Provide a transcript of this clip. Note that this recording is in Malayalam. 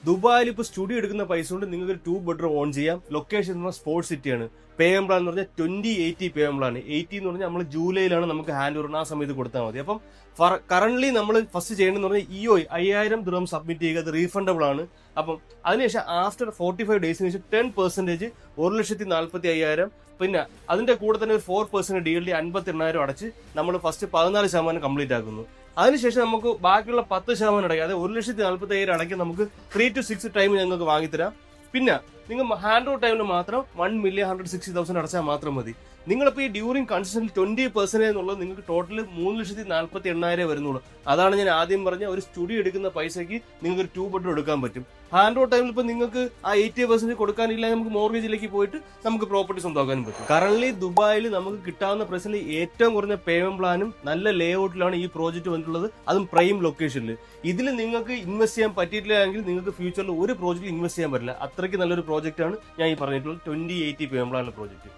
ദുബായിൽ ഇപ്പോൾ സ്റ്റുഡിയോ എടുക്കുന്ന പൈസ കൊണ്ട് നിങ്ങൾക്ക് ഒരു 2 ബെഡ്റൂം ഓൺ ചെയ്യാം. ലൊക്കേഷൻ എന്ന് പറഞ്ഞാൽ സ്പോർട്സ് സിറ്റിയാണ്. പേയ്മെന്റ് പ്ലാൻ എന്ന് പറഞ്ഞാൽ 2080 പേയ്മെന്റ് പ്ലാൻ. 80 എന്ന് പറഞ്ഞാൽ നമ്മൾ ജൂലൈയിലാണ് നമുക്ക് ഹാൻഡ് ഓവർ ആ സമയത്ത് കൊടുത്താൽ മതി. അപ്പം കറന്റ് നമ്മൾ ഫസ്റ്റ് ചെയ്യേണ്ടതെന്ന് പറഞ്ഞാൽ EOI 5000 ദിർഹം സബ്മിറ്റ് ചെയ്യുക. അത് റീഫണ്ടബിൾ ആണ്. അപ്പം അതിനുശേഷം ആഫ്റ്റർ 45 ഡേയ്സിന് ശേഷം 10% 1,45,000. പിന്നെ അതിന്റെ കൂടെ തന്നെ ഒരു 4% DLD 58,000 അടച്ച് നമ്മൾ ഫസ്റ്റ് 14% കംപ്ലീറ്റ് ആക്കുന്നു. അതിനുശേഷം നമുക്ക് ബാക്കിയുള്ള 10% അടയ്ക്കുക. അതായത് 1,45,000 അടയ്ക്കാൻ നമുക്ക് 3 to 6 ടൈം ഞങ്ങൾക്ക് വാങ്ങിത്തരാം. പിന്നെ നിങ്ങൾ ഹാൻഡ് ഓവർ ടൈമിന് മാത്രം 1,160,000 അടച്ചാൽ മാത്രം മതി. നിങ്ങളിപ്പോൾ ഈ ഡ്യൂറിങ് കൺസെഷൻ 20% എന്നുള്ളത് നിങ്ങൾക്ക് ടോട്ടൽ 3,48,000 വരുന്നുള്ളൂ. അതാണ് ഞാൻ ആദ്യം പറഞ്ഞ ഒരു സ്റ്റുഡിയോ എടുക്കുന്ന പൈസയ്ക്ക് നിങ്ങൾക്ക് ഒരു 2 ബെഡ്റൂം എടുക്കാൻ പറ്റും. ഹാൻഡ് ഓവർ ടൈമിൽ ഇപ്പോൾ നിങ്ങൾക്ക് ആ 80% കൊടുക്കാനില്ല, നമുക്ക് മോർഗേജിലേക്ക് പോയിട്ട് നമുക്ക് പ്രോപ്പർട്ടി സ്വന്തമാക്കാനും പറ്റും. കറന്റ് ദുബായിൽ നമുക്ക് കിട്ടാവുന്ന പ്രൈസിൽ ഏറ്റവും കുറഞ്ഞ പേയ്മെന്റ് പ്ലാനും നല്ല ലേ ഔട്ടിലാണ് ഈ പ്രോജക്റ്റ് വന്നിട്ടുള്ളത്. അതും പ്രൈം ലൊക്കേഷനിൽ. ഇതിൽ നിങ്ങൾക്ക് ഇൻവെസ്റ്റ് ചെയ്യാൻ പറ്റിയിട്ടില്ല എങ്കിൽ നിങ്ങൾക്ക് ഫ്യൂച്ചറിൽ ഒരു പ്രോജക്റ്റിൽ ഇൻവെസ്റ്റ് ചെയ്യാൻ പറ്റില്ല. അത്രയ്ക്ക് നല്ലൊരു പ്രോജക്റ്റാണ് ഞാൻ ഈ പറഞ്ഞിട്ടുള്ളത് 2080 പേയ്മെന്റ് പ്ലാനുള്ള പ്രോജക്റ്റ്.